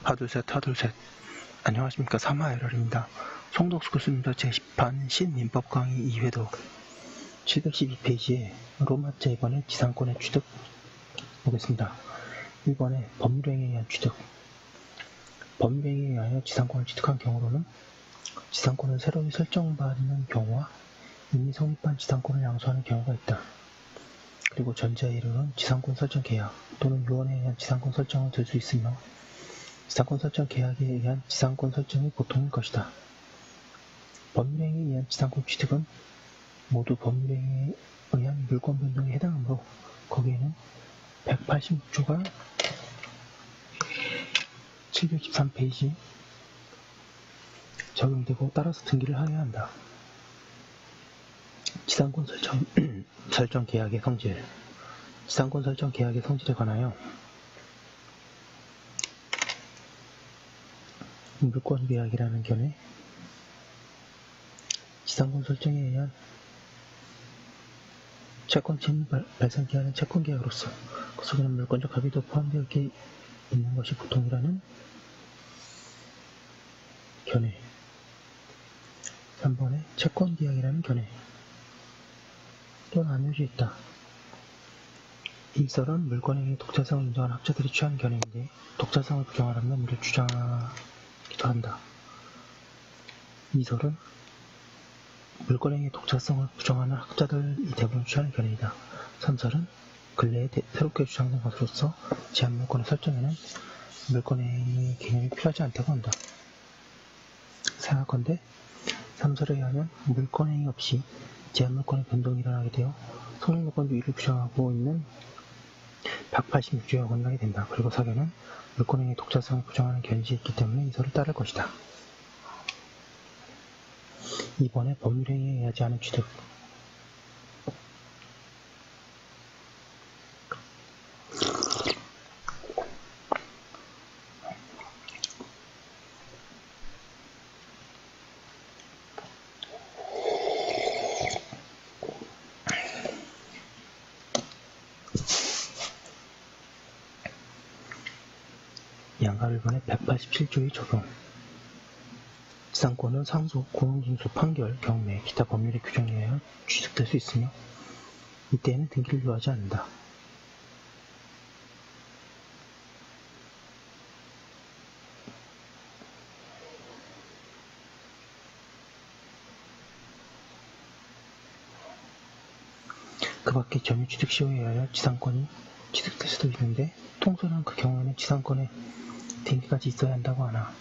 하둘셋. 안녕하십니까. 3화1월입니다. 송덕수 교수님도 제10판 신민법 강의 2회독 712페이지에 로마자 2번의 지상권의 취득 보겠습니다. 1번에 법률행위에 의한 취득. 법률행위에 의하여 지상권을 취득한 경우로는 지상권을 새로이 설정받는 경우와 이미 성립한 지상권을 양수하는 경우가 있다. 그리고 전자에 이르는 지상권 설정 계약 또는 유언에 의한 지상권 설정을 들 수 있으며 지상권 설정 계약에 의한 지상권 설정이 보통일 것이다. 법률행위에 의한 지상권 취득은 모두 법률행위에 의한 물권 변동에 해당하므로 거기에는 186조가 713페이지 적용되고 따라서 등기를 하여야 한다. 지상권 설정 계약의 성질. 지상권 설정 계약의 성질에 관하여 물권 계약이라는 견해, 지상권 설정에 의한 채권 침해 발생케 하는 채권 계약으로서 그 속에는 물권적 합의도 포함되어 있는 것이 보통이라는 견해. 3번에 채권 계약이라는 견해. 또 나뉘어져 있다. 이 설은 물권행위의 독자성을 인정한 학자들이 취하는 견해인데 독자성을 부정하라는 이를 주장하기도 한다. 이 설은 물권행위의 독자성을 부정하는 학자들이 대부분 취하는 견해이다. 3설은 근래에 새롭게 주장된 것으로서 제한물권의 설정에는 물권행위의 개념이 필요하지 않다고 한다. 생각컨대 3설에 의하면 물권행위 없이 제한물권의 변동이 일어나게 되어 성립물권도 이를 부정하고 있는 186조에 어긋나게 된다. 그리고 4견은 물권행위의 독자성을 부정하는 견지에 있기 때문에 이 설을 따를 것이다. 2번에 법률행위에 의하지 않은 취득. 양가 1번의 187조의 적용. 지상권은 상속, 공용징수, 판결, 경매, 기타 법률의 규정에 의하여 취득될 수 있으며 이때에는 등기를 요하지 않는다. 그 밖에 점유 취득 시효에 의하여 지상권이 취득될 수도 있는데 통설은 그 경우에는 지상권에 등기까지 있어야 한다고 하나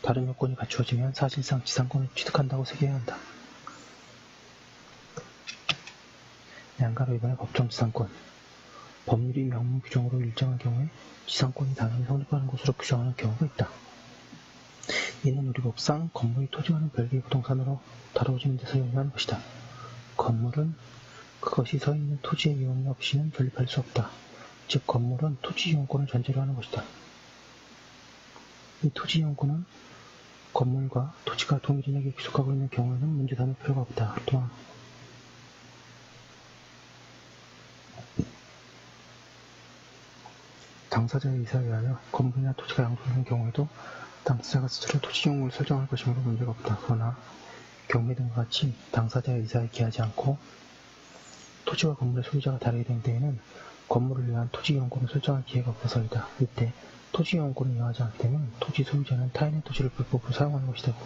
다른 요건이 갖추어지면 사실상 지상권을 취득한다고 새겨야 한다. 양가로 2번의 법정지상권. 법률이 명문 규정으로 일정한 경우에 지상권이 당연히 성립하는 것으로 규정하는 경우가 있다. 이는 우리 법상 건물이 토지와는 별개의 부동산으로 다뤄지는 데서 용이한 것이다. 건물은 그것이 서 있는 토지의 이용이 없이는 건립할 수 없다. 즉 건물은 토지 이용권을 전제로 하는 것이다. 이 토지 이용권은 건물과 토지가 동일인에게 귀속하고 있는 경우에는 문제 삼을 필요가 없다. 또한 당사자의 의사에 의하여 건물이나 토지가 양도되는 경우에도 당사자가 스스로 토지 이용을 설정할 것이므로 문제가 없다. 그러나 경매 등과 같이 당사자의 의사에 기하지 않고 토지와 건물의 소유자가 다르게 된 때에는 건물을 위한 토지 이용권을 설정할 기회가 없어서이다. 이때 토지 이용권을 이용하지 않게 되면 토지 소유자는 타인의 토지를 불법으로 사용하는 것이 되고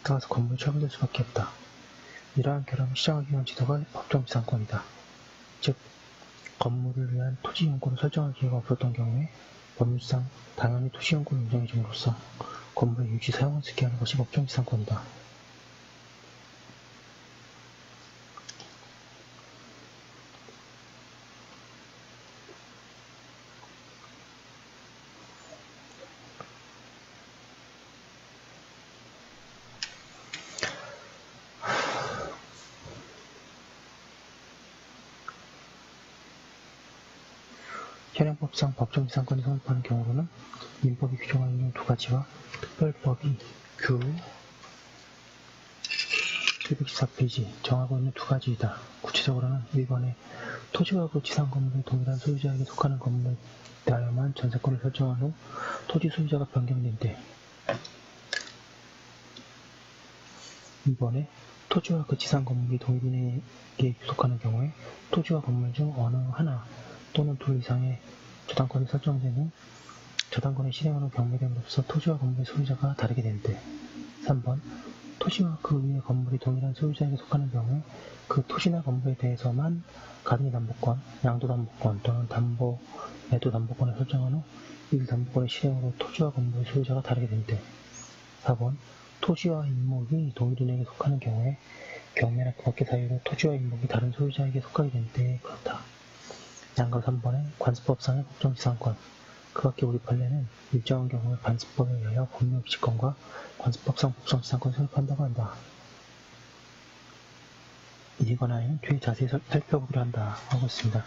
따라서 건물이 처분될 수밖에 없다. 이러한 결함을 시정하기 위한 지도가 법정지상권이다. 즉 건물을 위한 토지 이용권을 설정할 기회가 없었던 경우에 법률상 당연히 토지 이용권을 인정해 줌으로써 건물의 유지 사용을 수 있게 하는 것이 법정지상권이다. 현행법상 법정지상권이 성립하는 경우로는 민법이 규정하고 있는 두 가지와 특별법이 규 714페이지 정하고 있는 두 가지이다. 구체적으로는 1번에 토지와 그 지상 건물의 동일한 소유자에게 속하는 건물에 대하여만 전세권을 설정한 후 토지 소유자가 변경된 때. 이번에 토지와 그 지상 건물이 동일인에게 속하는 경우에 토지와 건물 중 어느 하나 또는 둘 이상의 저당권이 설정된 후 저당권의 실행으로 경매됨으로써 토지와 건물의 소유자가 다르게 된 때. 3번 토지와 그 위의 건물이 동일한 소유자에게 속하는 경우에 그 토지나 건물에 대해서만 가등기담보권, 양도담보권 또는 매도담보권을 설정한 후 이 담보권의 실행으로 토지와 건물의 소유자가 다르게 된 때. 4번 토지와 임목이 동일인에게 속하는 경우에 경매나 그 밖의 사유로 토지와 임목이 다른 소유자에게 속하게 된 때에 그렇다. 양가 3번에 관습법상의 법정지상권. 그 밖의 우리 판례는 일정한 경우에 관습법에 의하여 법률기지권과 관습법상 법정지상권을 설립한다고 한다. 이에 관하여는 뒤에 자세히 살펴보기로 한다 하고 있습니다.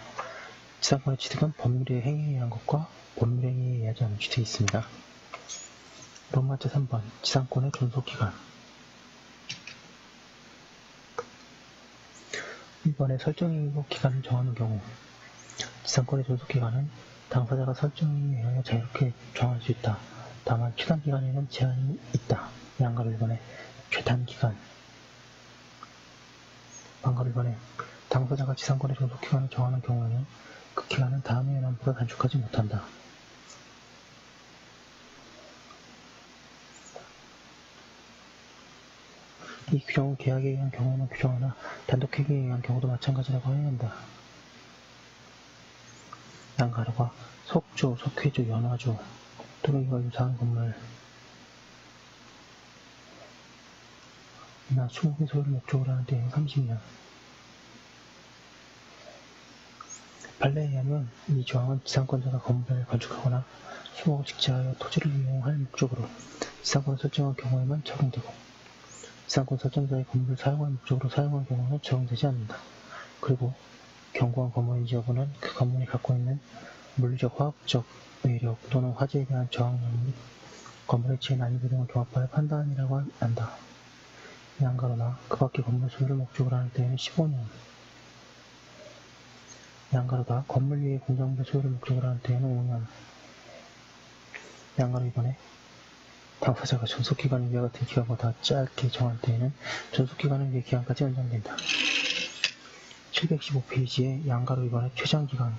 지상권의 취득은 법률의 행위에 의한 것과 법률 행위에 의하지 않은 취득이 있습니다. 로마제 3번 지상권의 존속기간. 1번에 설정행위로 기간을 정하는 경우 지상권의 존속기간은 당사자가 설정행위에 의하여 자유롭게 정할 수 있다. 다만 최단기간에는 제한이 있다. 양가 1번에 최단기간. 양가 1번에 당사자가 지상권의 존속기간을 정하는 경우에는 그 기간은 다음의 연함보다 단축하지 못한다. 이 규정은 계약에 의한 경우에만 규정하나 단독행위에 의한 경우도 마찬가지라고 해야 한다. 양가로가 속주, 속회주, 연화주 또는 이와 유사한 건물 이나 수목의 소유를 목적으로 하는 때에는 30년. 판례에 의하면 이 조항은 지상권자가 건물을 건축하거나 수목을 직제하여 토지를 이용할 목적으로 지상권을 설정한 경우에만 적용되고 지상권 설정자의 건물을 사용할 목적으로 사용한 경우는 적용되지 않는다. 그리고 경고한 건물인지 여부는 그 건물이 갖고 있는 물리적, 화학적 외력 또는 화재에 대한 저항력 및 건물의 지혜 난이도 등을 종합하여 판단이라고 한다. 양가로나 그 밖의 건물 소유를 목적으로 하는 때에는 15년. 양가로다 건물 위의 공작물의 소유를 목적으로 하는 때에는 5년. 양가로 이번에 당사자가 존속기간을 위와 같은 기간보다 짧게 정한 때에는 존속기간을 위해 기간까지 연장된다. 715페이지에 양가로 이번에 최장기간.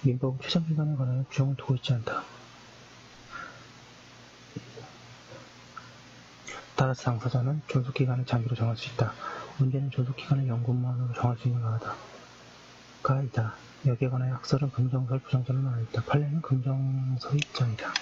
민법은 최장기간에 관하여 규정을 두고 있지 않다. 따라서 당사자는 존속기간을 장기로 정할 수 있다. 문제는 존속기간을 연금만으로 정할 수 있는가 하다. 가이다. 여기에 관하여 학설은 긍정설, 부정설로 나눠있다. 판례는 긍정설의 입장이다.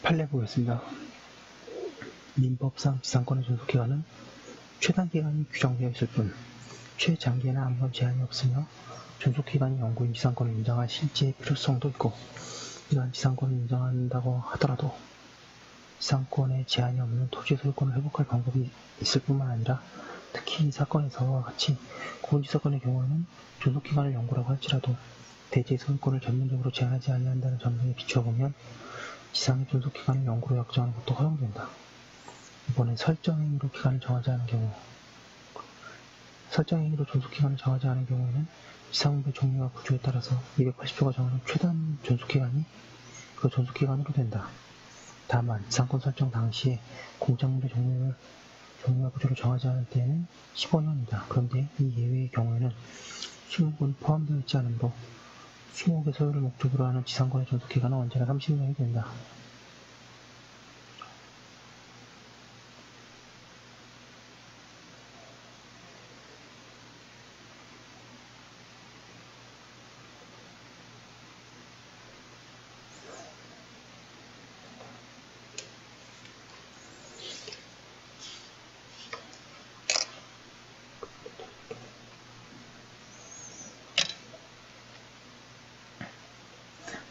판례 보겠습니다. 민법상 지상권의 존속기간은 최단기간이 규정되어 있을 뿐 최장기에는 아무런 제한이 없으며 존속기간이 영구인 지상권을 인정할 실제의 필요성도 있고 이러한 지상권을 인정한다고 하더라도 지상권에 제한이 없는 토지 소유권을 회복할 방법이 있을 뿐만 아니라 특히 이 사건에서와 같이 고은지 사건의 경우에는 존속기간을 연구라고 할지라도 대지의 소유권을 전면적으로 제한하지 아니한다는 전망에 비추어 보면 지상의 존속기간을 연구로 약정하는 것도 허용된다. 이번엔 설정행위로 기간을 정하지 않은 경우 설정행위로 존속기간을 정하지 않은 경우에는 지상물의 종류와 구조에 따라서 280조가 정하는 최단 존속기간이 그 존속기간으로 된다. 다만 지상권 설정 당시에 공작물의 종류와 구조를 정하지 않을 때에는 15년이다. 그런데 이 예외의 경우에는 수목은 포함되어 있지 않으므로 수목의 소유를 목적으로 하는 지상권의 존속기간은 언제나 30년이 된다.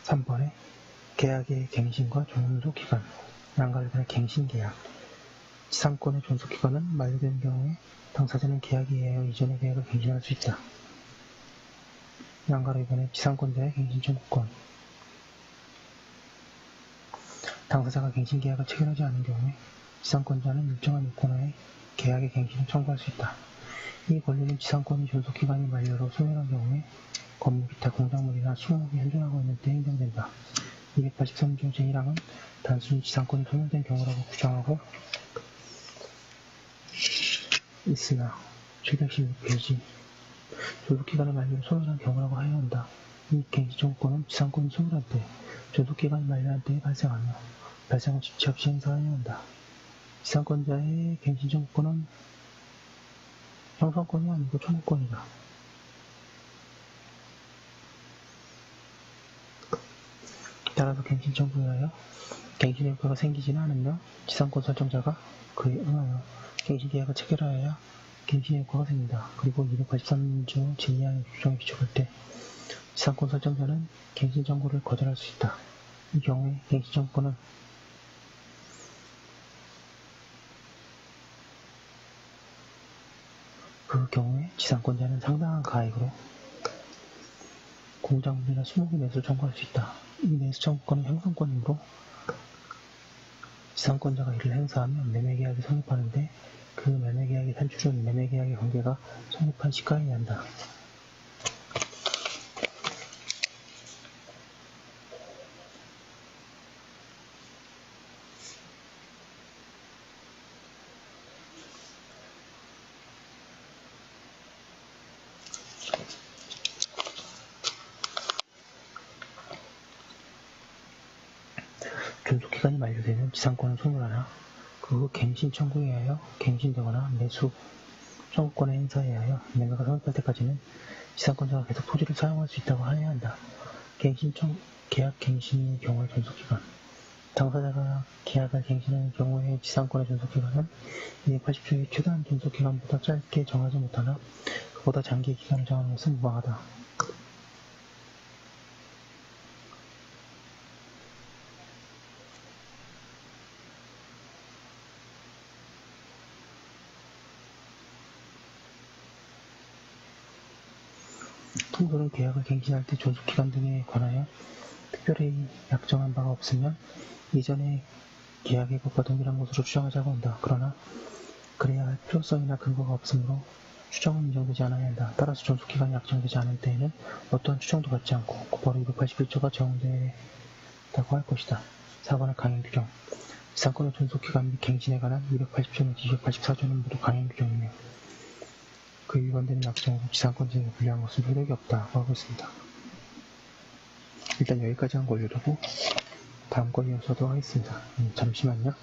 3번에 계약의 갱신과 존속기간, 양가위반의 갱신계약. 지상권의 존속기간은 만료된 경우에 당사자는 계약에 의하여 이전의 계약을 갱신할 수 있다. 양가위반의 지상권자의 갱신 청구권. 당사자가 갱신계약을 체결하지 않은 경우에 지상권자는 일정한 요건하에 계약의 갱신을 청구할 수 있다. 이 권리는 지상권의 존속기간이 만료로 소멸한 경우에 건물 기타 공작물이나 수목이 현존하고 있는 때 행정된다. 283조 제1항은 단순히 지상권이 소멸된 경우라고 규정하고 있으나 716페이지 존속기간을 만료로 소멸한 경우라고 하여야 한다. 이 갱신청구권은 지상권이 소멸한 때, 존속기간이 만료한 때에 발생하며 발생한 지체 없이 행사하여야 한다. 지상권자의 갱신청구권은 형성권이 아니고 청구권이다. 따라서 갱신 청구에 의하여 갱신의 효과가 생기지는 않으며 지상권 설정자가 그에 응하여 갱신계약을 체결하여야 갱신의 효과가 생긴다. 그리고 283조 제2항의 규정에 비춰볼 때 지상권 설정자는 갱신 청구를 거절할 수 있다. 이 경우에 갱신 청구권은 그 경우에 지상권자는 상당한 가액으로 공작물이나 수목의 매수를 청구할 수 있다. 이 매수 청구권은 형성권이므로 지상권자가 이를 행사하면 매매계약이 성립하는데 그 매매계약의 산출은 매매계약의 관계가 성립한 시가에 한다. 존속기간이 만료되면 지상권은 소멸하나 그 후 갱신 청구에 의하여 갱신되거나 매수 청구권의 행사에 의하여 매매가 성립할 때까지는 지상권자가 계속 토지를 사용할 수 있다고 하여야 한다. 계약 갱신의 경우의 존속기간. 당사자가 계약을 갱신하는 경우의 지상권의 존속기간은 280조의 최단 존속기간보다 짧게 정하지 못하나 그보다 장기의 기간을 정하는 것은 무방하다. 통조는 계약을 갱신할 때 존속기간 등에 관하여 특별히 약정한 바가 없으면 이전의 계약의 것과 동일한 것으로 추정하자고 한다. 그러나 그래야 할 필요성이나 근거가 없으므로 추정은 인정되지 않아야 한다. 따라서 존속기간이 약정되지 않은 때에는 어떠한 추정도 받지 않고 곧바로 281조가 적용된다고 할 것이다. 4번은 강행규정. 지상권의 존속기간 및 갱신에 관한 280조 및 284조는 모두 강행규정이며 그 위반되는 약정으로 지상권자에게 불리한 것은 효력이 없다고 하고 있습니다. 일단 여기까지 한 거 올려두고 다음 거 이어서도 하겠습니다. 잠시만요.